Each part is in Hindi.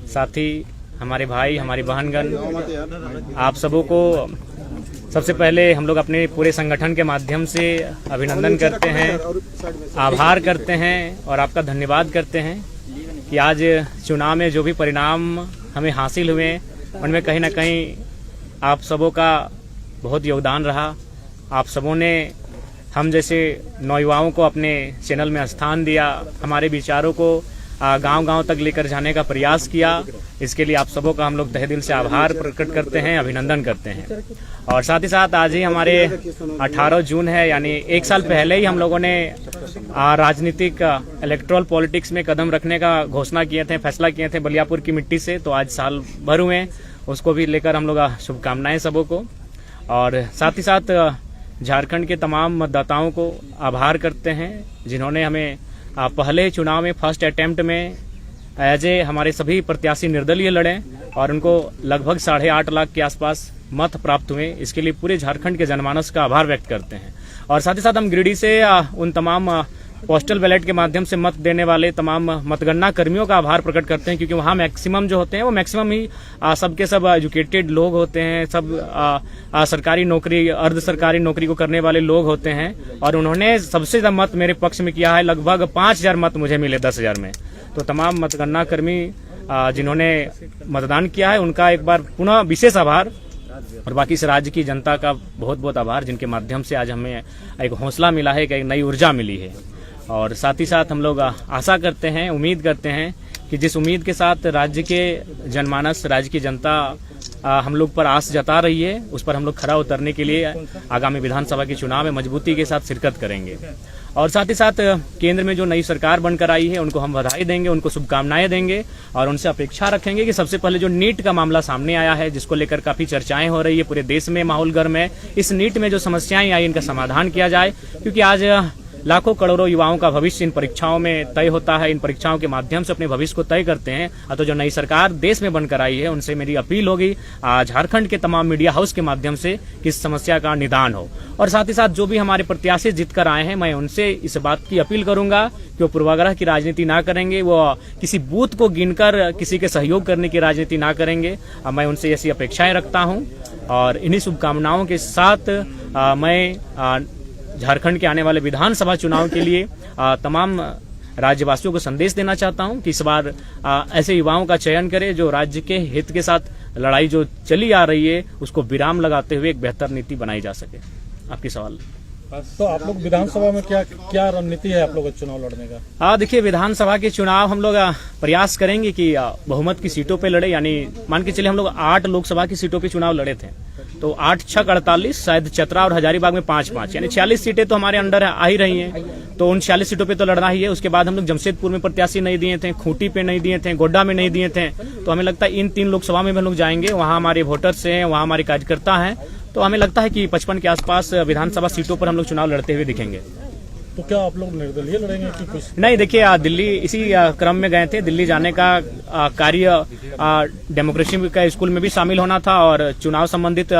साथी, हमारे भाई, हमारी बहनगण, आप सबों को सबसे पहले हम लोग अपने पूरे संगठन के माध्यम से अभिनंदन करते हैं, आभार करते हैं और आपका धन्यवाद करते हैं कि आज चुनाव में जो भी परिणाम हमें हासिल हुए उनमें कहीं ना कहीं आप सबों का बहुत योगदान रहा। आप सबों ने हम जैसे नौयुवाओं को अपने चैनल में स्थान दिया, हमारे विचारों को गांव-गांव तक लेकर जाने का प्रयास किया। इसके लिए आप सबों का हम लोग तहे दिल से आभार प्रकट करते हैं, अभिनंदन करते हैं। और साथ ही साथ आज ही हमारे 18 जून है, यानी एक साल पहले ही हम लोगों ने राजनीतिक इलेक्ट्रल पॉलिटिक्स में कदम रखने का घोषणा किए थे, फैसला किए थे बलियापुर की मिट्टी से। तो आज साल भर हुए, उसको भी लेकर हम लोग शुभकामनाएं सबों को। और साथ ही साथ झारखंड के तमाम मतदाताओं को आभार करते हैं जिन्होंने हमें पहले चुनाव में फर्स्ट अटेम्प्ट में एज ए हमारे सभी प्रत्याशी निर्दलीय लड़े और उनको लगभग 8.5 लाख के आसपास मत प्राप्त हुए। इसके लिए पूरे झारखंड के जनमानस का आभार व्यक्त करते हैं। और साथ ही साथ हम गिरिडीह से उन तमाम पोस्टल बैलेट के माध्यम से मत देने वाले तमाम मतगणना कर्मियों का आभार प्रकट करते हैं, क्योंकि वहाँ मैक्सिमम जो होते हैं वो मैक्सिमम ही सबके सब एजुकेटेड लोग होते हैं, सब सरकारी नौकरी, अर्ध सरकारी नौकरी को करने वाले लोग होते हैं। और उन्होंने सबसे ज्यादा मत मेरे पक्ष में किया है, लगभग 5000 मत मुझे मिले 10,000 में। तो तमाम मतगणना कर्मी जिन्होंने मतदान किया है उनका एक बार पुनः विशेष आभार। और बाकी इस राज्य की जनता का बहुत बहुत आभार, जिनके माध्यम से आज हमें एक हौसला मिला है, एक नई ऊर्जा मिली है। और साथ ही साथ हम लोग आशा करते हैं, उम्मीद करते हैं कि जिस उम्मीद के साथ राज्य के जनमानस, राज्य की जनता हम लोग पर आस जता रही है, उस पर हम लोग खरा उतरने के लिए आगामी विधानसभा के चुनाव में मजबूती के साथ शिरकत करेंगे। और साथ ही साथ केंद्र में जो नई सरकार बनकर आई है उनको हम बधाई देंगे, उनको शुभकामनाएं देंगे और उनसे अपेक्षा रखेंगे कि सबसे पहले जो नीट का मामला सामने आया है, जिसको लेकर काफी चर्चाएं हो रही है, पूरे देश में माहौल गर्म है, इस नीट में जो समस्याएं आई इनका समाधान किया जाए। क्योंकि आज लाखों करोड़ों युवाओं का भविष्य इन परीक्षाओं में तय होता है, इन परीक्षाओं के माध्यम से अपने भविष्य को तय करते हैं। तो जो नई सरकार देश में बनकर आई है उनसे मेरी अपील होगी झारखंड के तमाम मीडिया हाउस के माध्यम से कि इस समस्या का निदान हो। और साथ ही साथ जो भी हमारे प्रत्याशी जीत कर आए हैं, मैं उनसे इस बात की अपील करूंगा कि वो पूर्वाग्रह की राजनीति ना करेंगे, वो किसी बूथ को गिनकर किसी के सहयोग करने की राजनीति ना करेंगे। मैं उनसे ऐसी अपेक्षाएं रखता हूं और इन्हीं शुभकामनाओं के साथ मैं झारखंड के आने वाले विधानसभा चुनाव के लिए तमाम राज्यवासियों को संदेश देना चाहता हूं कि इस बार ऐसे युवाओं का चयन करें जो राज्य के हित के साथ लड़ाई जो चली आ रही है उसको विराम लगाते हुए एक बेहतर नीति बनाई जा सके। आपकी सवाल। तो आप लोग विधानसभा में क्या रणनीति है आप लोग का चुनाव लड़ने का? देखिए, विधानसभा के चुनाव हम लोग प्रयास करेंगे कि बहुमत की सीटों पे लड़े। यानी मान के चलिए हम लोग 8 लोकसभा की सीटों पे चुनाव लड़े थे, तो 8 6 48, शायद चतरा और हजारीबाग में 5-5, यानी 46 सीटें तो हमारे अंडर आ ही रही हैं। तो उन 46 सीटों पे तो लड़ना ही है। उसके बाद हम लोग जमशेदपुर में प्रत्याशी नहीं दिए थे, खूंटी पे नहीं दिए थे, गोड्डा में नहीं दिए थे। तो हमें लगता है इन 3 लोकसभा में हम लोग जाएंगे, वहाँ हमारे वोटर्स हैं, वहाँ हमारे कार्यकर्ता हैं। तो हमें लगता है कि 55 के आसपास विधानसभा सीटों पर हम लोग चुनाव लड़ते हुए दिखेंगे। तो क्या आप लोग निर्दलीय लड़ेंगे कि कुछ? नहीं, देखिए, दिल्ली इसी क्रम में गए थे। दिल्ली जाने का कार्य डेमोक्रेसी का स्कूल में भी शामिल होना था और चुनाव संबंधित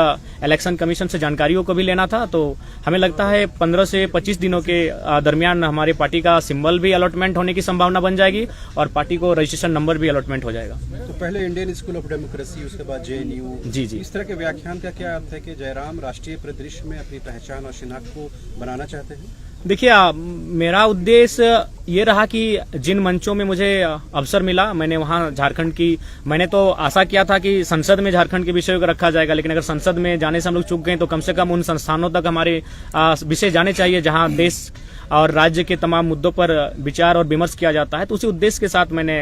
इलेक्शन कमीशन से जानकारियों को भी लेना था। तो हमें लगता है 15 से 25 दिनों के दरमियान हमारी पार्टी का सिंबल भी अलॉटमेंट होने की संभावना बन जाएगी और पार्टी को रजिस्ट्रेशन नंबर भी अलॉटमेंट हो जाएगा। तो पहले इंडियन स्कूल ऑफ डेमोक्रेसी, उसके बाद JNU। जी। इस तरह के व्याख्यान का क्या अर्थ है कि जयराम राष्ट्रीय परिदृश्य में अपनी पहचान और शिनाख्त को बनाना चाहते हैं? देखिए, मेरा उद्देश्य ये रहा कि जिन मंचों में मुझे अवसर मिला, मैंने वहाँ झारखंड की, मैंने तो आशा किया था कि संसद में झारखंड के विषयों को रखा जाएगा, लेकिन अगर संसद में जाने से हम लोग चूक गए तो कम से कम उन संस्थानों तक हमारे विषय जाने चाहिए जहाँ देश और राज्य के तमाम मुद्दों पर विचार और विमर्श किया जाता है। तो उसी उद्देश्य के साथ मैंने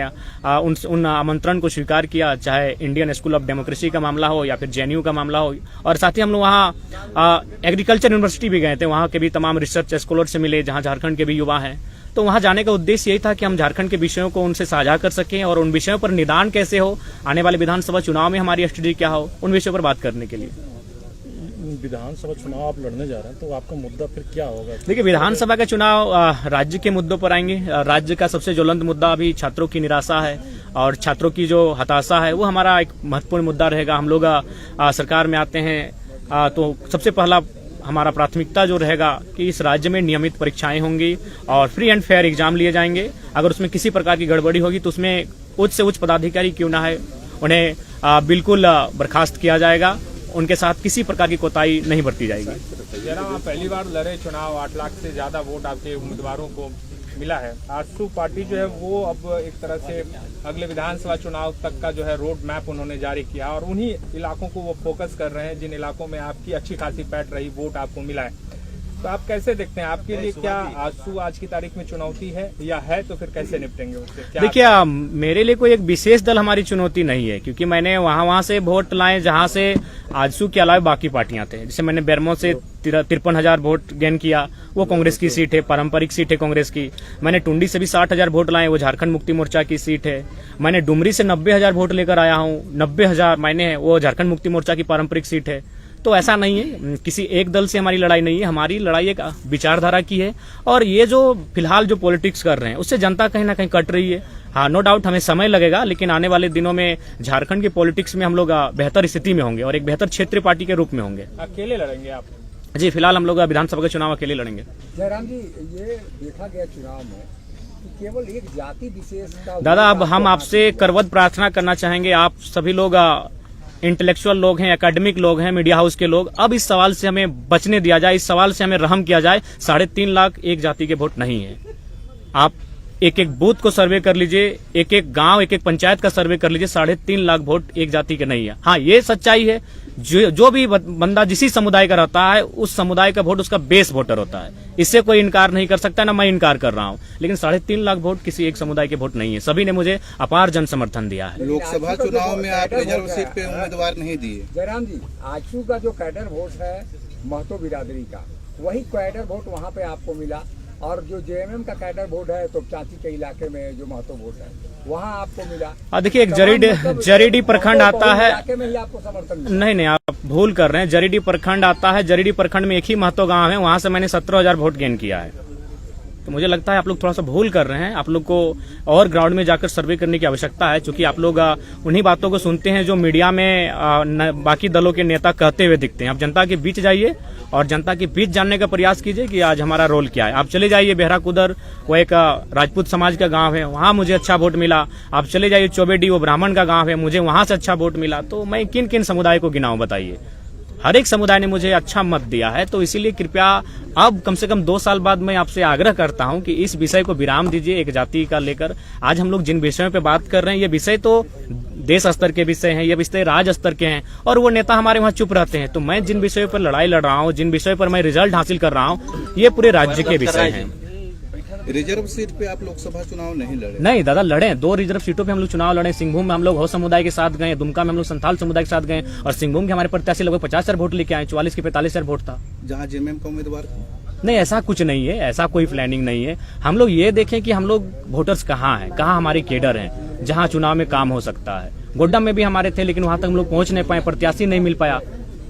उन आमंत्रण को स्वीकार किया, चाहे इंडियन स्कूल ऑफ डेमोक्रेसी का मामला हो या फिर JNU का मामला हो। और साथ ही हम लोग वहाँ एग्रीकल्चर यूनिवर्सिटी भी गए थे, वहाँ के भी तमाम रिसर्च स्कॉलर से मिले जहाँ झारखंड के भी युवा हैं। तो वहाँ जाने का उद्देश्य यही था कि हम झारखंड के विषयों को उनसे साझा कर सकें और उन विषयों पर निदान कैसे हो, आने वाले विधानसभा चुनाव में हमारी स्ट्रेटेजी क्या हो, उन विषयों पर बात करने के लिए। विधानसभा चुनाव आप लड़ने जा रहे हैं, तो आपका मुद्दा फिर क्या होगा? देखिए, विधानसभा का चुनाव राज्य के मुद्दों पर आएंगे। राज्य का सबसे ज्वलंत मुद्दा अभी छात्रों की निराशा है और छात्रों की जो हताशा है वो हमारा एक महत्वपूर्ण मुद्दा रहेगा। हम लोग सरकार में आते हैं तो सबसे पहला हमारा प्राथमिकता जो रहेगा कि इस राज्य में नियमित परीक्षाएं होंगी और फ्री एंड फेयर एग्जाम लिए जाएंगे। अगर उसमें किसी प्रकार की गड़बड़ी होगी तो उसमें उच्च से उच्च पदाधिकारी क्यों ना है, उन्हें बिल्कुल बर्खास्त किया जाएगा। उनके साथ किसी प्रकार की कोताही नहीं बरती जाएगी। जनाब, आप पहली बार लड़े चुनाव, 8 लाख से ज्यादा वोट आपके उम्मीदवारों को मिला है। आजसू पार्टी जो है वो अब एक तरह से अगले विधानसभा चुनाव तक का जो है रोड मैप उन्होंने जारी किया और उन्हीं इलाकों को वो फोकस कर रहे हैं जिन इलाकों में आपकी अच्छी खासी पैठ रही, वोट आपको मिला है। तो आप कैसे देखते हैं, आपके लिए क्या आजसू आज की तारीख में चुनौती है, या है तो फिर कैसे निपटेंगे उससे? देखिए, मेरे लिए कोई एक विशेष दल हमारी चुनौती नहीं है, क्योंकि मैंने वहां से वोट लाए जहां से आजसू के अलावा बाकी पार्टियां थे। जैसे मैंने बेरमो से 53,000 वोट गेन किया, वो कांग्रेस की सीट है, पारंपरिक सीट है कांग्रेस की। मैंने टुंडी से भी 60,000 वोट लाए, वो झारखंड मुक्ति मोर्चा की सीट है। मैंने डुमरी से 90,000 वोट लेकर आया हूँ, 90,000 मैंने, वो झारखंड मुक्ति मोर्चा की पारंपरिक सीट है। तो ऐसा नहीं है, किसी एक दल से हमारी लड़ाई नहीं है, हमारी लड़ाई एक विचारधारा की है। और ये जो फिलहाल जो पॉलिटिक्स कर रहे हैं उससे जनता कहीं ना कहीं कट रही है। हाँ, नो डाउट हमें समय लगेगा, लेकिन आने वाले दिनों में झारखंड की पॉलिटिक्स में हम लोग बेहतर स्थिति में होंगे और एक बेहतर क्षेत्रीय पार्टी के रूप में होंगे। अकेले लड़ेंगे आप? जी, फिलहाल हम लोग विधानसभा के चुनाव अकेले लड़ेंगे। जयराम जी, ये देखा गया चुनाव में कि केवल एक जाति विशेष का। दादा, अब हम आपसे करवत प्रार्थना करना चाहेंगे, आप सभी लोग इंटेलेक्चुअल लोग हैं, एकेडमिक लोग हैं, मीडिया हाउस के लोग, अब इस सवाल से हमें बचने दिया जाए, इस सवाल से हमें रहम किया जाए। 3.5 लाख एक जाति के वोट नहीं है। आप एक एक बूथ को सर्वे कर लीजिए, एक एक गांव, एक एक पंचायत का सर्वे कर लीजिए, 3.5 लाख वोट एक जाति के नहीं है। हाँ, ये सच्चाई है, जो भी बंदा जिसी समुदाय का रहता है उस समुदाय का वोट उसका बेस वोटर होता है, इससे कोई इनकार नहीं कर सकता, ना मैं इनकार कर रहा हूँ। लेकिन 3.5 लाख वोट किसी एक समुदाय के वोट नहीं है, सभी ने मुझे अपार जन समर्थन दिया है। लोकसभा चुनाव में आप रिजर्व सीट पे उम्मीदवार नहीं दिए। जयराम जी, आजसू का जो कैडर वोट है महतो बिरादरी का, वही कैडर वोट वहाँ पे आपको मिला, और जो जेएमएम का कैडर वोट है तो चाची के इलाके में जो महतो वोट है वहाँ आपको मिला। देखिए, एक जरीडी प्रखंड आता है, इलाके में ही आपको समर्थन मिला। नहीं, आप भूल कर रहे हैं। जरीडी प्रखंड आता है, जरीडी प्रखंड में एक ही महतो गांव है, वहां से मैंने 17,000 वोट गेन किया है। तो मुझे लगता है आप लोग थोड़ा सा भूल कर रहे हैं, आप लोग को और ग्राउंड में जाकर सर्वे करने की आवश्यकता है, क्योंकि आप लोग उन्हीं बातों को सुनते हैं जो मीडिया में बाकी दलों के नेता कहते हुए दिखते हैं। आप जनता के बीच जाइए और जनता के बीच जानने का प्रयास कीजिए कि आज हमारा रोल क्या है। आप चले जाइए बेहराकुदर, वो एक राजपूत समाज का गांव है, वहां मुझे अच्छा वोट मिला। आप चले जाइए चौबेडी, वो ब्राह्मण का गांव है, मुझे वहां से अच्छा वोट मिला। तो मैं किन किन समुदाय को गिनाऊं, बताइए? हर एक समुदाय ने मुझे अच्छा मत दिया है। तो इसीलिए कृपया अब कम से कम 2 साल बाद मैं आपसे आग्रह करता हूं कि इस विषय को विराम दीजिए, एक जाति का लेकर। आज हम लोग जिन विषयों पे बात कर रहे हैं, ये विषय तो देश स्तर के विषय हैं, ये विषय राज्य स्तर के हैं, और वो नेता हमारे वहाँ चुप रहते हैं। तो मैं जिन विषयों पर लड़ाई लड़ रहा हूँ, जिन विषयों पर मैं रिजल्ट हासिल कर रहा हूँ, ये पूरे राज्य के विषय हैं। रिजर्व सीट पे आप लोकसभा चुनाव नहीं लड़े? नहीं दादा, लड़े। 2 रिजर्व सीटों पे हम लोग चुनाव लड़े। सिंहभूम में हम लोग हो समुदाय के साथ गए, दुमका में हम लोग संथाल समुदाय के साथ गए, और सिंहभूम के हमारे प्रत्याशी लगभग 50,000 वोट लेके आए, 44 के 45,000 वोट था। जहाँ जेएमएम का उम्मीदवार था? नहीं, ऐसा कुछ नहीं है, ऐसा कोई प्लानिंग नहीं है। हम लोग ये देखें कि हम लोग वोटर्स कहाँ हैं, कहाँ हमारे केडर हैं, जहाँ चुनाव में काम हो सकता है। गोड्डा में भी हमारे थे, लेकिन वहां तक हम लोग पहुंच नहीं पाए, प्रत्याशी नहीं मिल पाया।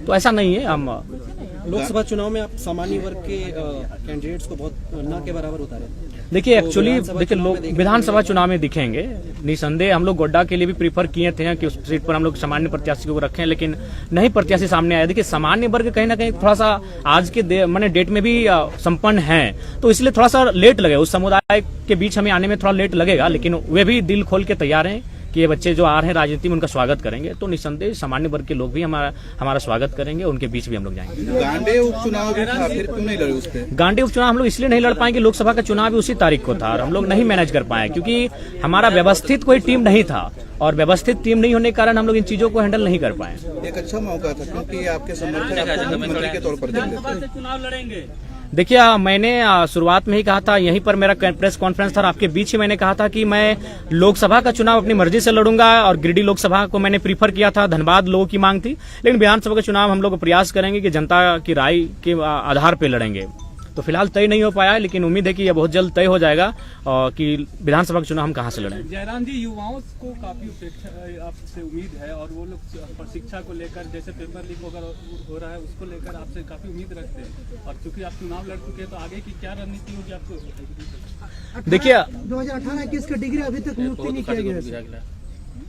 तो ऐसा नहीं है। हम लोकसभा चुनाव में आप सामान्य वर्ग के कैंडिडेट्स को बहुत न के बराबर उतारे। देखिए, एक्चुअली देखिए, लोग विधानसभा चुनाव में दिखेंगे निसंदेह। हम लोग गोड्डा के लिए भी प्रीफर किए थे कि उस सीट पर हम लोग सामान्य प्रत्याशी को रखें, लेकिन नहीं प्रत्याशी सामने आया। देखिए, सामान्य वर्ग कहीं ना कहीं थोड़ा सा आज के मैंने डेट में भी संपन्न है, तो इसलिए थोड़ा सा लेट लगे। उस समुदाय के बीच हमें आने में थोड़ा लेट लगेगा, लेकिन वे भी दिल खोल के तैयार हैं कि ये बच्चे जो आ रहे हैं राजनीति में, उनका स्वागत करेंगे। तो निसंदेह सामान्य वर्ग के लोग भी हमारा स्वागत करेंगे, उनके बीच भी हम लोग जाएंगे। गांडे उपचुनाव भी था, फिर क्यों नहीं लड़े उस पे? गांडे उपचुनाव हम लोग इसलिए नहीं लड़ पाएंगे, लोकसभा का चुनाव भी उसी तारीख को था और हम लोग नहीं मैनेज कर पाए, क्योंकि हमारा व्यवस्थित कोई टीम नहीं था, और व्यवस्थित टीम नहीं होने के कारण हम लोग इन चीजों को हैंडल नहीं कर पाए। एक अच्छा मौका था, क्योंकि आपके समर्थक आपको मुख्यमंत्री के तौर पर देते थे। चुनाव लड़ेंगे। देखिए, मैंने शुरुआत में ही कहा था, यहीं पर मेरा प्रेस कॉन्फ्रेंस था, आपके बीच ही मैंने कहा था कि मैं लोकसभा का चुनाव अपनी मर्जी से लड़ूंगा, और गिरिडीह लोकसभा को मैंने प्रीफर किया था, धनबाद लोगों की मांग थी। लेकिन विधानसभा का चुनाव हम लोग प्रयास करेंगे कि जनता की राय के आधार पर लड़ेंगे। तो फिलहाल तय नहीं हो पाया है, लेकिन उम्मीद है कि यह बहुत जल्द तय हो जाएगा कि विधानसभा का चुनाव हम कहां से लड़ें। जयराम जी, युवाओं को काफी अपेक्षा आपसे उम्मीद है, और वो लोग शिक्षा को लेकर, जैसे पेपर लीक हो रहा है, उसको लेकर आपसे काफी उम्मीद रखते हैं, और चूंकि आप चुनाव लड़ चुके हैं, तो आगे की क्या रणनीति होगी आपको? देखिए, 2018-21 का डिग्री अभी तक नियुक्त नहीं किया गया।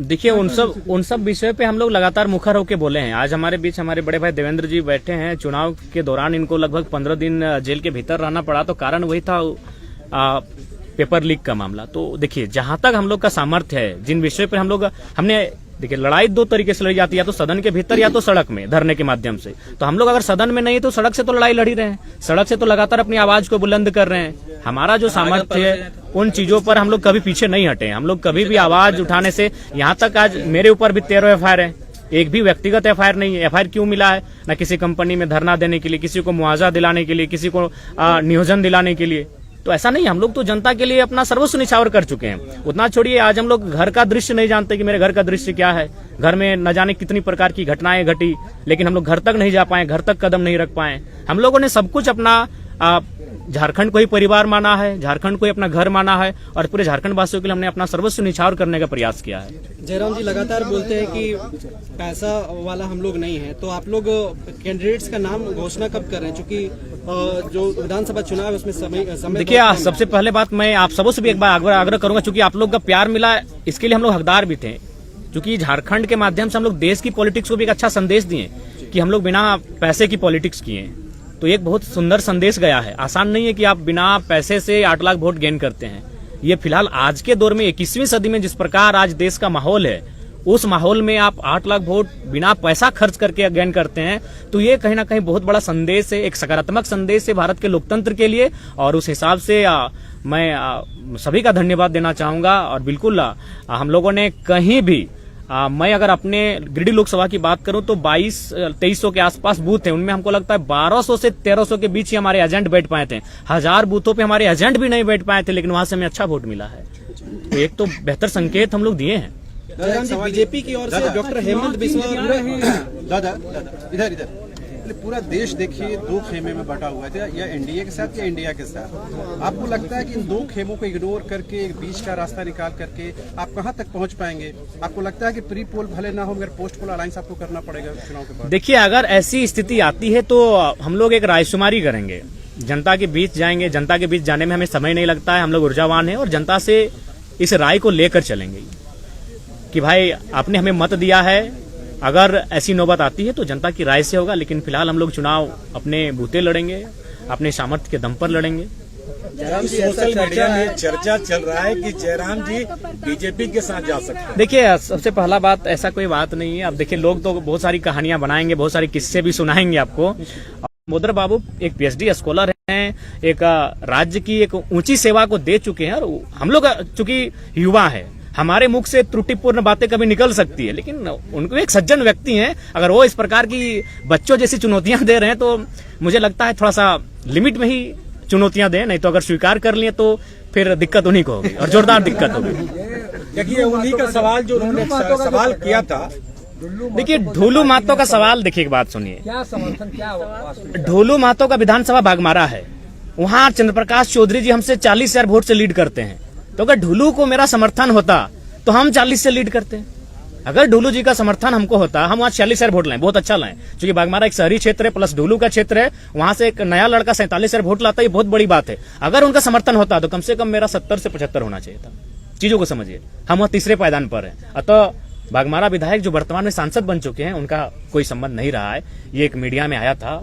देखिए, उन सब विषयों पे हम लोग लगातार मुखर होकर बोले हैं। आज हमारे बीच हमारे बड़े भाई देवेंद्र जी बैठे हैं। चुनाव के दौरान इनको लगभग 15 दिन जेल के भीतर रहना पड़ा, तो कारण वही था पेपर लीक का मामला। तो देखिए, जहां तक हम लोग का सामर्थ्य है, जिन विषय पर हमने देखिए, लड़ाई दो तरीके से लड़ी जाती है, या तो सदन के भीतर या तो सड़क में धरने के माध्यम से। तो हम लोग अगर सदन में नहीं तो सड़क से तो लड़ाई लड़ ही रहे हैं, सड़क से तो लगातार अपनी आवाज को बुलंद कर रहे हैं। हमारा जो सामर्थ्य है उन चीजों पर हम लोग कभी पीछे नहीं हटे, हम लोग कभी भी आवाज उठाने से, यहाँ तक आज मेरे ऊपर भी 13 FIR है, एक भी व्यक्तिगत FIR नहीं है। FIR क्यों मिला है? न किसी कंपनी में धरना देने के लिए, किसी को मुआवजा दिलाने के लिए, किसी को नियोजन दिलाने के लिए। तो ऐसा नहीं, हम लोग तो जनता के लिए अपना सर्वस्व निछावर कर चुके हैं। उतना छोड़िए, आज हम लोग घर का दृश्य नहीं जानते कि मेरे घर का दृश्य क्या है। घर में न जाने कितनी प्रकार की घटनाएं घटी, लेकिन हम लोग घर तक नहीं जा पाए, घर तक कदम नहीं रख पाए। हम लोगों ने सब कुछ अपना झारखंड को ही परिवार माना है, झारखंड को ही अपना घर माना है, और पूरे झारखंड वासियों के लिए हमने अपना सर्वस्व निछावर करने का प्रयास किया है। जयराम जी लगातार बोलते हैं कि पैसा वाला हम लोग नहीं है, तो आप लोग कैंडिडेट्स का नाम घोषणा कब कर रहे हैं? चूंकि जो विधानसभा चुनाव है उसमें समय देखिए, सबसे पहले बात मैं आप सबों से भी एक बार आग्रह करूंगा, चूंकि आप लोग का प्यार मिला, इसके लिए हम लोग हकदार भी थे। क्योंकि झारखंड के माध्यम से हम लोग देश की पॉलिटिक्स को भी एक अच्छा संदेश दिए कि हम लोग बिना पैसे की पॉलिटिक्स किए, तो एक बहुत सुंदर संदेश गया है। आसान नहीं है कि आप बिना पैसे से 8 लाख वोट गेन करते हैं। ये फिलहाल आज के दौर में 21वीं सदी में जिस प्रकार आज देश का माहौल है, उस माहौल में आप 8 लाख वोट बिना पैसा खर्च करके गेन करते हैं, तो ये कहीं ना कहीं बहुत बड़ा संदेश है, एक सकारात्मक संदेश है भारत के लोकतंत्र के लिए। और उस हिसाब से मैं सभी का धन्यवाद देना चाहूंगा। और बिल्कुल हम लोगों ने कहीं भी मैं अगर अपने गिरिडीह लोकसभा की बात करूं तो 2200-2300 के आसपास बूथ हैं, उनमें हमको लगता है 1200 से 1300 के बीच ही हमारे एजेंट बैठ पाए थे। 1000 बूथों पे हमारे एजेंट भी नहीं बैठ पाए थे, लेकिन वहां से हमें अच्छा वोट मिला है। तो एक तो बेहतर संकेत हम लोग दिए हैं। बीजेपी की ओर से डॉक्टर हेमंत बिस्वा इधर पूरा देश देखिए 2 खेमे में बटा हुआ है, या एनडीए के साथ या इंडिया के साथ। आपको लगता है कि इन 2 खेमों को इग्नोर करके एक बीच का रास्ता निकाल करके आप कहां तक पहुंच पाएंगे? आपको लगता है कि प्री पोल भले ना हो मगर पोस्ट पोल अलायंस आपको करना पड़ेगा चुनाव के बाद? देखिए, अगर ऐसी स्थिति आती है तो हम लोग एक रायशुमारी करेंगे, जनता के बीच जाएंगे। जनता के बीच जाने में हमें समय नहीं लगता है, हम लोग ऊर्जावान हैं और जनता से इस राय को लेकर चलेंगे कि भाई आपने हमें मत दिया है, अगर ऐसी नौबत आती है तो जनता की राय से होगा। लेकिन फिलहाल हम लोग चुनाव अपने बूते लड़ेंगे, अपने सामर्थ्य के दम पर लड़ेंगे। सोशल मीडिया में चर्चा चल रहा है कि जयराम जी बीजेपी के साथ जा सकते हैं। देखिए, सबसे पहला बात, ऐसा कोई बात नहीं है। अब देखिए, लोग तो बहुत सारी कहानियां बनाएंगे, बहुत सारे किस्से भी सुनाएंगे आपको। मोदर बाबू एक PhD स्कॉलर हैं, एक राज्य की एक ऊंची सेवा को दे चुके हैं, और हम लोग चूंकि युवा है, हमारे मुख से त्रुटिपूर्ण बातें कभी निकल सकती है, लेकिन उनको एक सज्जन व्यक्ति हैं। अगर वो इस प्रकार की बच्चों जैसी चुनौतियां दे रहे हैं तो मुझे लगता है थोड़ा सा लिमिट में ही चुनौतियां दें, नहीं तो अगर स्वीकार कर लिए तो फिर दिक्कत उन्हीं को होगी, और जोरदार दिक्कत होगी। देखिए, उन्हीं का सवाल जो उन्होंने सवाल किया था, देखिए ढोलू महतो का सवाल, देखिए एक बात सुनिए, क्या समर्थन, क्या ढोलू महतो का विधानसभा बागमारा है, वहां चंद्रप्रकाश चौधरी जी हमसे 40,000 वोट से लीड करते हैं। तो अगर ढोलू को मेरा समर्थन होता तो हम 40 से लीड करते हैं। अगर ढोलू जी का समर्थन हमको होता, हम वहां 46,000 वोट लाएं, बहुत अच्छा लाएं, क्योंकि बागमारा एक शहरी क्षेत्र है प्लस ढोलू का क्षेत्र है, वहां से एक नया लड़का 47,000 वोट लाता है, ये बहुत बड़ी बात है। अगर उनका समर्थन होता तो कम से कम मेरा 70 से 75 होना चाहिए था। चीजों को समझिए, हम वह तीसरे पायदान पर हैं। अतः बागमारा विधायक जो वर्तमान में सांसद बन चुके हैं, उनका कोई संबंध नहीं रहा है। ये एक मीडिया में आया था,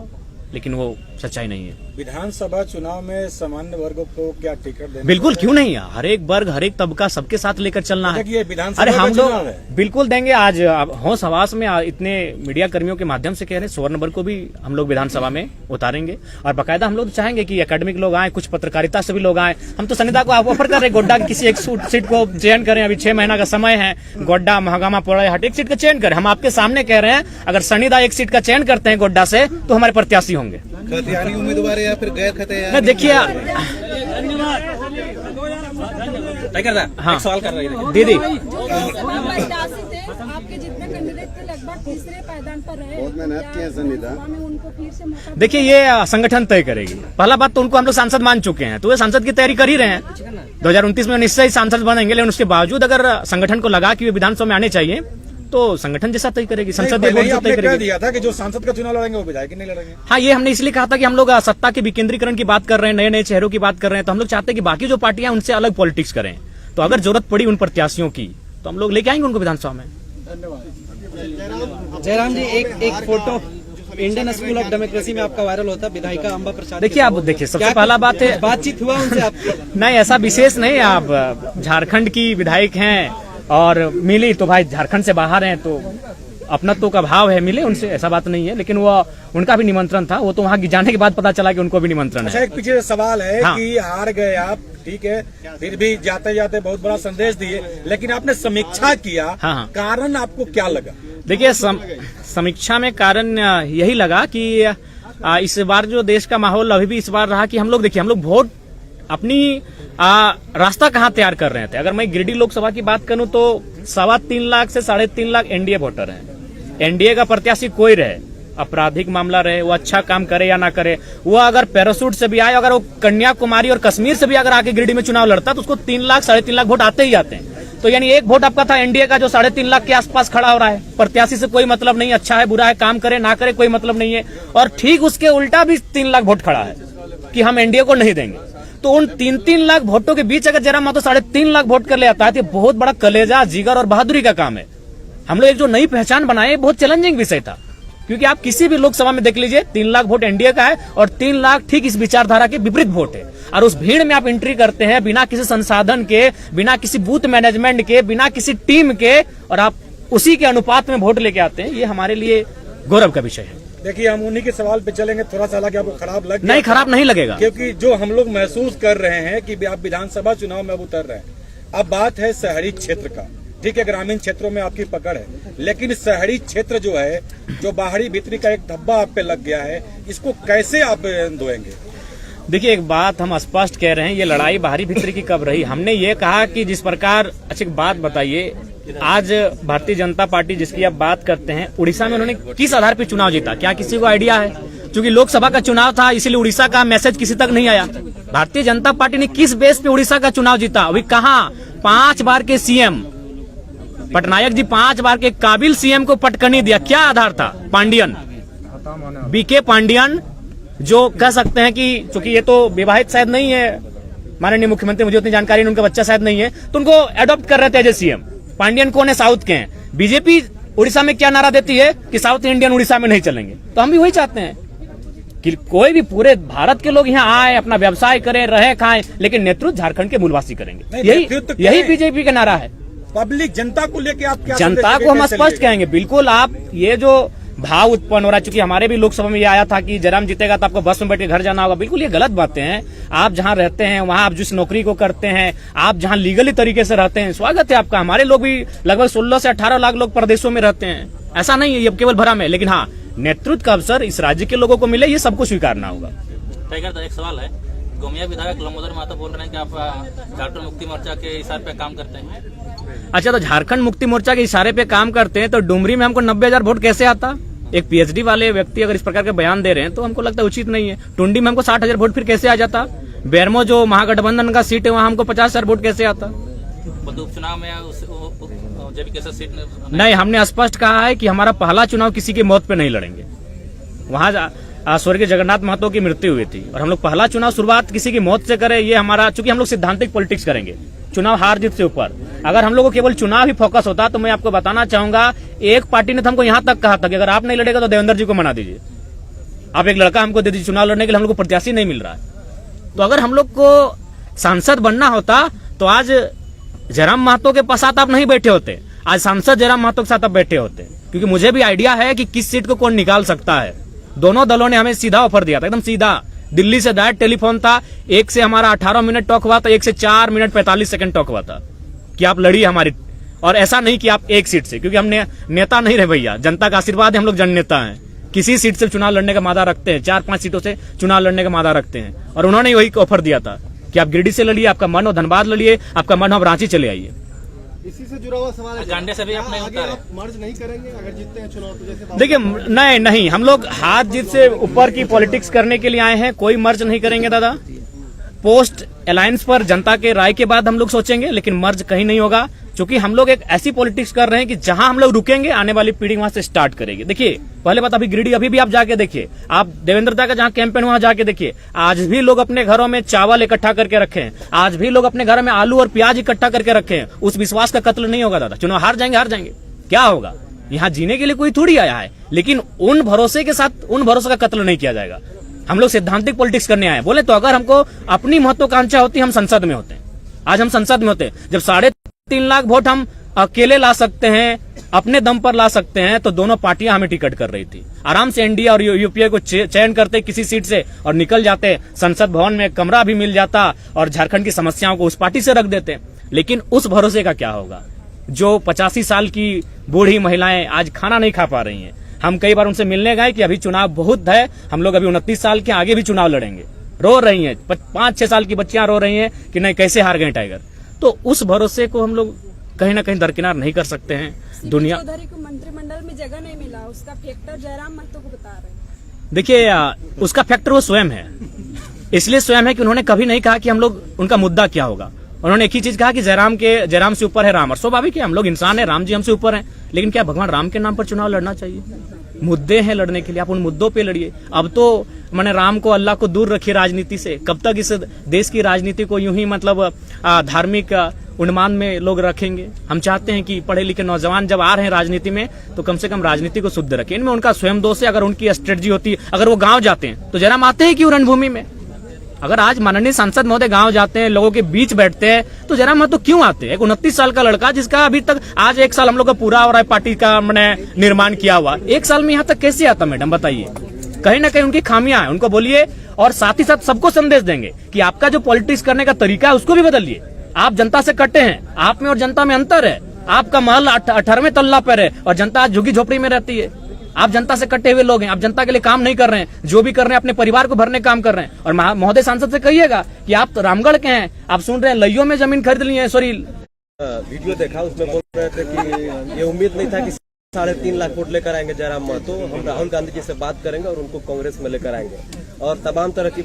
लेकिन वो सच्चाई नहीं है। विधानसभा चुनाव में सामान्य वर्ग को क्या टिकट देना? बिल्कुल, क्यों नहीं है, हर एक वर्ग, हर एक तबका, सबके साथ लेकर चलना है। अरे हम लोग बिल्कुल देंगे। आज होश हवास में इतने मीडिया कर्मियों के माध्यम से कह रहे हैं, स्वर्ण वर्ग को भी हम लोग विधानसभा में उतारेंगे, और बाकायदा हम लोग चाहेंगे कि एकेडमिक लोग आए, कुछ पत्रकारिता से भी लोग आए। हम तो सनिधा को ऑफर कर रहे हैं, गोड्डा की किसी एक सीट को चयन करें, अभी 6 महीना का समय है, गोड्डा, महागामा, पोड़ाहाट, एक सीट का चयन करें। हम आपके सामने कह रहे हैं, अगर सनिधा एक सीट का चयन करते हैं गोड्डा से, तो हमारे प्रत्याशी होंगे। खतियानी उम्मीदवार या फिर गैर खतियानी? देखिए, हाँ, सवाल कर रही है दीदी, आपके जितने कैंडिडेट थे लगभग तीसरे पायदान पर रहे, बहुत मेहनत की है सनिधा। उनको फिर से मौका? देखिए, ये संगठन तय करेगी। पहला बात तो उनको हम लोग सांसद मान चुके हैं, तो वे सांसद की तैयारी कर ही रहे हैं। 2029 में निश्चय ही सांसद बनेंगे, लेकिन उसके बावजूद अगर संगठन को लगा कि वे विधानसभा में आने चाहिए तो संगठन जैसा तय करेगी, संसदीय बोर्ड तय करेगी। दिया था कि जो सांसद का चुनाव लड़ेंगे वो विधायक नहीं लड़ेंगे। हाँ, ये हमने इसलिए कहा था कि हम लोग सत्ता के विकेंद्रीकरण की बात कर रहे हैं, नए नए चेहरों की बात कर रहे हैं, तो हम लोग चाहते हैं कि बाकी जो पार्टियां उनसे अलग पॉलिटिक्स करें। तो अगर जरूरत पड़ी उन प्रत्याशियों की तो हम लोग लेके आएंगे उनको विधानसभा में। जयराम जी, एक photo Indian school of democracy में आपका वायरल होता, विधायिका अम्बा प्रसाद। देखिए आप देखिए, सबसे पहला बात है, बातचीत हुआ उनसे आपकी? नहीं, ऐसा विशेष नहीं। आप झारखंड की विधायक हैं और मिली तो भाई झारखंड से बाहर हैं तो अपनत्व का भाव है, मिले उनसे, ऐसा बात नहीं है। लेकिन वो उनका भी निमंत्रण था, वो तो वहाँ जाने के बाद पता चला कि उनको भी निमंत्रण है। अच्छा, एक पीछे सवाल है हाँ। कि हार गए आप, ठीक है, फिर भी जाते जाते बहुत बड़ा संदेश दिए, लेकिन आपने समीक्षा किया, हाँ। कारण आपको क्या लगा? देखिए, समीक्षा में कारण यही लगा कि इस बार जो देश का माहौल अभी भी इस बार रहा कि हम लोग वोट अपनी रास्ता कहाँ तैयार कर रहे थे। अगर मैं गिरिडीह लोकसभा की बात करूं तो 3.25 लाख से 3.5 लाख एनडीए वोटर हैं। एनडीए का प्रत्याशी कोई रहे, आपराधिक मामला रहे, वो अच्छा काम करे या ना करे, वो अगर पैरासूट से भी आए, अगर वो कन्याकुमारी और कश्मीर से भी अगर आके गिरिडीह में चुनाव लड़ता तो उसको 3 लाख 3.5 लाख वोट आते ही आते हैं। तो यानी एक वोट आपका था एनडीए का जो 3.5 लाख के आसपास खड़ा हो रहा है। प्रत्याशी से कोई मतलब नहीं, अच्छा है बुरा है, काम करे ना करे कोई मतलब नहीं है। और ठीक उसके उल्टा भी 3 लाख वोट खड़ा है कि हम एनडीए को नहीं देंगे। तो उन 3-3 लाख वोटों के बीच अगर जयराम महतो 3.5 लाख वोट कर ले आता है तो बहुत बड़ा कलेजा, जिगर और बहादुरी का काम है। हम लोग एक जो नई पहचान बनाए, बहुत चैलेंजिंग विषय था, क्योंकि आप किसी भी लोकसभा में देख लीजिए 3 लाख वोट एनडीए का है और 3 लाख ठीक इस विचारधारा के विपरीत वोट है। और उस भीड़ में आप एंट्री करते हैं बिना किसी संसाधन के, बिना किसी बूथ मैनेजमेंट के, बिना किसी टीम के, और आप उसी के अनुपात में वोट लेके आते हैं। ये हमारे लिए गौरव का विषय है। देखिए, हम उन्हीं के सवाल पे चलेंगे। थोड़ा सा हालांकि आपको खराब लग गया? नहीं, खराब नहीं लगेगा, क्योंकि जो हम लोग महसूस कर रहे हैं कि आप विधानसभा चुनाव में अब उतर रहे हैं। अब बात है शहरी क्षेत्र का, ठीक है, ग्रामीण क्षेत्रों में आपकी पकड़ है, लेकिन शहरी क्षेत्र जो है, जो बाहरी भीतरी का एक धब्बा आप पे लग गया है, इसको कैसे आप धोएंगे? देखिए, एक बात हम स्पष्ट कह रहे हैं, ये लड़ाई बाहरी भीतरी की कब रही। हमने ये कहा कि जिस प्रकार, अच्छी बात बताइए, आज भारतीय जनता पार्टी जिसकी आप बात करते हैं, उड़ीसा में उन्होंने किस आधार पर चुनाव जीता, क्या किसी को आइडिया है? क्योंकि लोकसभा का चुनाव था, इसलिए उड़ीसा का मैसेज किसी तक नहीं आया। भारतीय जनता पार्टी ने किस बेस पे उड़ीसा का चुनाव जीता? अभी कहाँ 5 बार के सीएम पटनायक जी 5 बार के काबिल सीएम को पटकनी दिया, क्या आधार था? पांडियन, बीके पांडियन, जो कह सकते हैं कि चूंकि ये तो विवाहित शायद नहीं है, माननीय मुख्यमंत्री, मुझे उतनी जानकारी नहीं, उनका बच्चा शायद नहीं है, तो उनको अडॉप्ट कर रहे थे एज ए सीएम। पांडियन कौन है? साउथ के हैं। बीजेपी उड़ीसा में क्या नारा देती है कि साउथ इंडियन उड़ीसा में नहीं चलेंगे। तो हम भी वही चाहते हैं कि कोई भी पूरे भारत के लोग यहाँ आए, अपना व्यवसाय करें, रहे, खाएं, लेकिन नेतृत्व झारखंड के मूलवासी करेंगे। यही बीजेपी का नारा है। पब्लिक जनता को लेके आप क्या? जनता को हम स्पष्ट कहेंगे, बिल्कुल। आप ये जो भाव उत्पन्न हो रहा है, चूंकि हमारे भी लोकसभा में ये आया था कि जयराम जीतेगा तो आपको बस में बैठ के घर जाना होगा, बिल्कुल ये गलत बातें हैं। आप जहां रहते हैं, वहां आप जिस नौकरी को करते हैं, आप जहां लीगली तरीके से रहते हैं, स्वागत है आपका। हमारे लोग भी लगभग 16 से 18 लाख लोग प्रदेशों में रहते हैं, ऐसा नहीं है ये केवल भ्रम है। लेकिन हाँ, नेतृत्व का अवसर इस राज्य के लोगों को मिले, ये सबको स्वीकारना होगा। टाइगर, एक सवाल है, गोमिया विधायक लंबोदर महतो बोल रहे हैं कि आप झारखंड मुक्ति मोर्चा के इशारे पे काम करते हैं। अच्छा, तो झारखंड मुक्ति मोर्चा के इशारे पे काम करते हैं तो डुमरी में हमको 90,000 वोट कैसे आता? एक पीएचडी वाले व्यक्ति अगर इस प्रकार के बयान दे रहे हैं तो हमको लगता है उचित नहीं है। टुंडी में हमको 60,000 वोट फिर कैसे आ जाता? बेरमो जो महागठबंधन का सीट है वहां हमको 50,000 वोट कैसे आता? उपचुनाव में सीट नहीं, हमने स्पष्ट कहा है कि हमारा पहला चुनाव किसी की मौत पे नहीं लड़ेंगे। वहां स्वर्गीय जगन्नाथ महतो की मृत्यु हुई थी और हम लोग पहला चुनाव शुरुआत किसी की मौत से करें, ये हमारा, चूंकि हम लोग सिद्धांतिक पॉलिटिक्स करेंगे, चुनाव हार जीत से ऊपर। अगर हम लोग को केवल चुनाव ही फोकस होता तो मैं आपको बताना चाहूंगा, एक पार्टी ने तो हमको यहां तक कहा था कि अगर आप नहीं लड़ेगा तो देवेंद्र जी को मना दीजिए, आप एक लड़का हमको दे दीजिए चुनाव लड़ने के लिए, हम लोग को प्रत्याशी नहीं मिल रहा है। तो अगर हम लोग को सांसद बनना होता तो आज जयराम महतो के साथ आप नहीं बैठे होते, आज सांसद जयराम महतो के साथ आप बैठे होते, क्योंकि मुझे भी आइडिया है कि किस सीट को कौन निकाल सकता है। दोनों दलों ने हमें सीधा ऑफर दिया था, एकदम सीधा, दिल्ली से डायरेक्ट टेलीफोन था, एक से हमारा 18 मिनट टॉक हुआ था, एक से 4 मिनट 45 सेकंड टॉक हुआ था कि आप लड़िए हमारी। और ऐसा नहीं कि आप एक सीट से, क्योंकि हमने नेता नहीं रहे भैया, जनता का आशीर्वाद है, हम लोग जननेता हैं, किसी सीट से चुनाव लड़ने का मादा रखते हैं, 4-5 सीटों से चुनाव लड़ने का मादा रखते हैं। और उन्होंने वही ऑफर दिया था कि आप गिरिडीह से लड़िए, आपका मन हो धनबाद लड़िए, आपका मन हो रांची चले आइए। इसी से जुड़ा हुआ सवाल है, गांडे से भी आप नहीं होता है, आप मर्ज नहीं करेंगे अगर जीतते हैं चुनाव तो? जैसे देखिए, नहीं, हम लोग हाथ जीत से ऊपर की पॉलिटिक्स करने के लिए आए हैं, कोई मर्ज नहीं करेंगे दादा। पोस्ट अलायंस पर जनता के राय के बाद हम लोग सोचेंगे, लेकिन मर्ज कहीं नहीं होगा, क्योंकि हम लोग एक ऐसी पॉलिटिक्स कर रहे हैं कि जहां हम लोग रुकेंगे आने वाली पीढ़ी वहां से स्टार्ट करेगी। देखिए, पहले बात, अभी गिरिडीह अभी भी आप जाके देखिए, आप देवेंद्र दा का जहां कैंपेन वहां जाके देखिए, आज भी लोग अपने घरों में चावल इकट्ठा करके रखे हैं, आज भी लोग अपने घर में आलू और प्याज इकट्ठा करके रखे हैं। उस विश्वास का कत्ल नहीं होगा दादा। चुनाव हार जाएंगे, क्या होगा? यहाँ जीने के लिए कोई थोड़ी आया है, लेकिन उन भरोसे के साथ उन भरोसे का कत्ल नहीं किया जाएगा। हम लोग सैद्धांतिक पॉलिटिक्स करने आए बोले तो अगर हमको अपनी महत्वाकांक्षा होती हम संसद में होते। आज हम संसद में होते। जब 3.5 लाख वोट हम अकेले ला सकते हैं, अपने दम पर ला सकते हैं, तो दोनों पार्टियां हमें टिकट कर रही थी। आराम से एनडीए और यूपीए को चयन करते किसी सीट से और निकल जाते, संसद भवन में कमरा भी मिल जाता और झारखंड की समस्याओं को उस पार्टी से रख देते। लेकिन उस भरोसे का क्या होगा जो 85 साल की बूढ़ी महिलाएं आज खाना नहीं खा पा रही हैं। हम कई बार उनसे मिलने गए कि अभी चुनाव बहुत है, हम लोग अभी 29 साल के आगे भी चुनाव लड़ेंगे। रो रही हैं, 5-6 साल की बच्चियां रो रही हैं कि नहीं कैसे हार गए टाइगर। तो उस भरोसे को हम लोग कहीं ना कहीं दरकिनार नहीं कर सकते हैं। दुनिया चौधरी को मंत्रिमंडल में जगह नहीं मिला, उसका फैक्टर जयराम महतो को बता रहे हैं। देखिए उसका फैक्टर वो स्वयं है, इसलिए स्वयं है कि उन्होंने कभी नहीं कहा कि हम लोग उनका मुद्दा क्या होगा। उन्होंने एक ही चीज कहा कि जयराम से ऊपर है राम। और स्वाभाविक है, हम लोग इंसान है, राम जी हमसे ऊपर हैं। लेकिन क्या भगवान राम के नाम पर चुनाव लड़ना चाहिए? मुद्दे हैं लड़ने के लिए, आप उन मुद्दों पे लड़िए। अब तो मैंने राम को अल्लाह को दूर रखिए राजनीति से। कब तक इस देश की राजनीति को यूं ही मतलब धार्मिक उन्माद में लोग रखेंगे? हम चाहते हैं कि पढ़े लिखे नौजवान जब आ रहे हैं राजनीति में तो कम से कम राजनीति को शुद्ध रखें। इनमें उनका स्वयं दोष है। अगर उनकी स्ट्रेटजी होती, अगर वो गांव जाते हैं तो जयराम आते हैं क्यों रणभूमि में? अगर आज माननीय सांसद महोदय गांव जाते हैं, लोगों के बीच बैठते हैं, तो जयराम महतो क्यों आते हैं? एक 29 साल का लड़का जिसका अभी तक आज 1 साल हम लोग का पूरा हो रहा है, पार्टी का मैंने निर्माण किया हुआ, 1 साल में यहाँ तक कैसे आता मैडम बताइए? कहीं ना कहीं उनकी खामियां हैं, उनको बोलिए। और साथ ही साथ सबको संदेश देंगे कि आपका जो पॉलिटिक्स करने का तरीका है उसको भी बदलिए। आप जनता से कटे हैं, आप में और जनता में अंतर है। आपका महल 18वें तल्ला पर है और जनता आज झुग्गी झोपड़ी में रहती है। आप जनता से कटे हुए लोग हैं, आप जनता के लिए काम नहीं कर रहे हैं। जो भी कर रहे हैं अपने परिवार को भरने काम कर रहे हैं। और महोदय सांसद से कहिएगा कि आप तो रामगढ़ के हैं, आप सुन रहे हैं लइयों में जमीन खरीद ली है। सॉरी, वीडियो देखा, उसमें बोल रहे थे कि ये उम्मीद नहीं था कि 3.5 लाख वोट लेकर आएंगे जयराम महतो। हम राहुल गांधी जी से बात करेंगे और उनको कांग्रेस में लेकर आएंगे और तमाम तरह की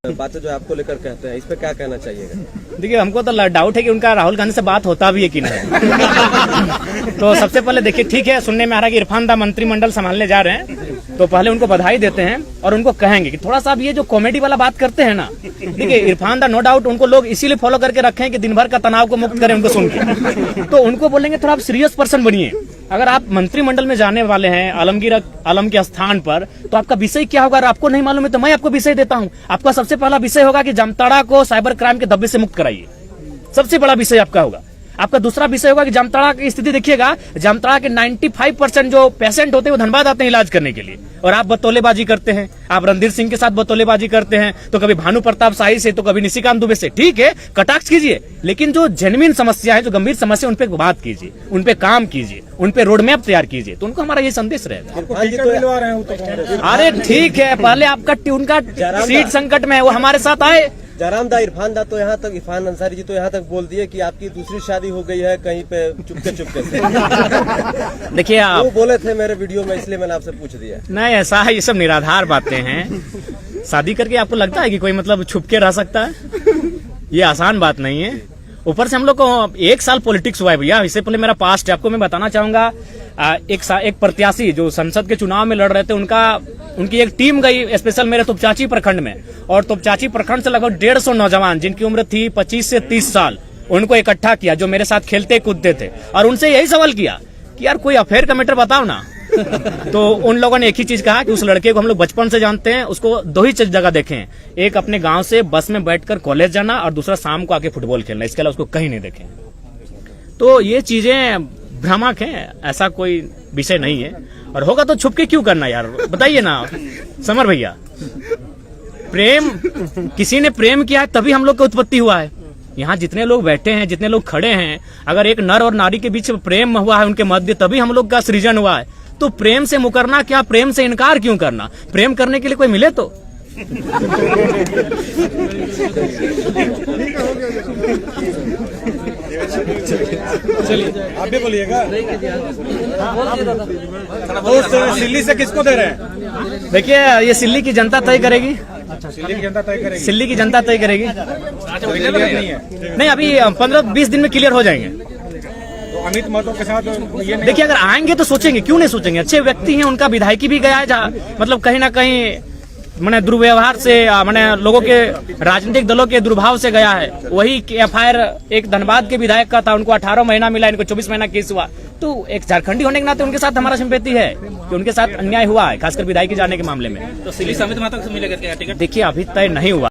बातें जो आपको लेकर कहते हैं, इस पे क्या कहना चाहिएगा? देखिए हमको तो डाउट है कि उनका राहुल गांधी से बात होता भी है कि नहीं। तो सबसे पहले देखिए, ठीक है, सुनने में आ रहा है कि इरफान दा मंत्रिमंडल संभालने जा रहे हैं, तो पहले उनको बधाई देते हैं और उनको कहेंगे कि थोड़ा सा ये जो कॉमेडी वाला बात करते हैं ना, देखिए इरफान दा नो डाउट उनको लोग इसीलिए फॉलो करके रखे हैं कि दिन भर का तनाव को मुक्त करें उनको सुन के। तो उनको बोलेंगे थोड़ा आप सीरियस पर्सन बनिए। अगर आप मंत्रिमंडल में जाने वाले हैं आलम के स्थान पर, तो आपका विषय क्या होगा? अगर आपको नहीं मालूम है तो मैं आपको विषय देता हूं। आपका सबसे पहला विषय होगा कि जामताड़ा को साइबर क्राइम के धब्बे से मुक्त कराइए। सबसे बड़ा विषय आपका होगा। आपका दूसरा विषय होगा कि जामताड़ा की स्थिति देखिएगा, जामताड़ा के 95% जो पेशेंट होते हैं वो धनबाद आते हैं इलाज करने के लिए, और आप बतौलेबाजी करते हैं। आप रणधीर सिंह के साथ बतौलेबाजी करते हैं, तो कभी भानु प्रताप शाही से, तो कभी निशिकांत दुबे से। ठीक है, कटाक्ष कीजिए, लेकिन जो जेन्युइन समस्या है, जो गंभीर समस्या, उन पे बात कीजिए, उन पे काम कीजिए, उन पे रोड मैप तैयार कीजिए। तो उनको हमारा ये संदेश रहेगा। अरे ठीक है, पहले आपका उनका सीट संकट में है, वो हमारे साथ आए। जयराम दा, इरफान दा तो यहाँ तक, इरफान अंसारी जी तो यहाँ तक बोल दिए कि आपकी दूसरी शादी हो गई है कहीं पे चुपके से। देखिए आप वो बोले थे मेरे वीडियो में, इसलिए मैंने आपसे पूछ दिया। नहीं, ऐसा है, ये सब निराधार बातें हैं। शादी करके आपको लगता है कि कोई मतलब छुप के रह सकता है? ये आसान बात नहीं है। ऊपर से हम लोग को 1 साल पॉलिटिक्स हुआ है भैया। इससे पहले मेरा पास्ट है, आपको मैं बताना चाहूंगा। एक प्रत्याशी जो संसद के चुनाव में लड़ रहे थे, उनकी एक टीम गई स्पेशल मेरे तुपचाची प्रखंड में, और तुपचाची प्रखंड से लगभग 150 नौजवान जिनकी उम्र थी 25 से 30 साल, उनको इकट्ठा किया, जो मेरे साथ खेलते कूदते थे, और उनसे यही सवाल किया कि यार कोई अफेयर का मैटर बताओ ना। तो उन लोगों ने एक ही चीज कहा कि उस लड़के को हम लोग बचपन से जानते हैं, उसको 2 ही जगह देखे हैं, एक अपने गांव से बस में बैठकर कॉलेज जाना, और दूसरा शाम को आके फुटबॉल खेलना। इसके अलावा उसको कहीं नहीं देखे। तो ये चीजें भ्रामक हैं, ऐसा कोई विषय नहीं है। और होगा तो छुप के क्यों करना यार, बताइए ना समर भैया। प्रेम, किसी ने प्रेम किया है तभी हम लोग का उत्पत्ति हुआ है। यहाँ जितने लोग बैठे हैं, जितने लोग खड़े हैं, अगर एक नर और नारी के बीच प्रेम हुआ है उनके मध्य, तभी हम लोग का सृजन हुआ है। तो प्रेम से मुकरना क्या, प्रेम से इनकार क्यों करना? प्रेम करने के लिए कोई मिले तो। चलिए आप भी बोलिएगा। तो सिल्ली से किसको दे रहे हैं? देखिए ये सिल्ली की जनता तय करेगी। सिल्ली की जनता तय करेगी। सिल्ली की जनता तय करेगी। नहीं, अभी 15-20 दिन में क्लियर हो जाएंगे। तो अमित महतो के साथ ये देखिए, अगर आएंगे तो सोचेंगे, क्यों नहीं सोचेंगे? अच्छे व्यक्ति हैं, उनका विधायकी भी गया है, जहाँ मतलब कहीं ना कहीं मैंने दुर्व्यवहार से, मैंने लोगों के राजनीतिक दलों के दुर्भाव से गया है। वही FIR एक धनबाद के विधायक का था, उनको 18 महीना मिला, इनको 24 महीना केस हुआ। तो एक झारखंडी होने के नाते उनके साथ हमारा सिंपैथी है कि उनके साथ अन्याय हुआ है, खासकर विधायकी जाने के मामले में। तो सिली समित महतो से मिलेगा क्या टिकट? देखिए अभी तय नहीं हुआ।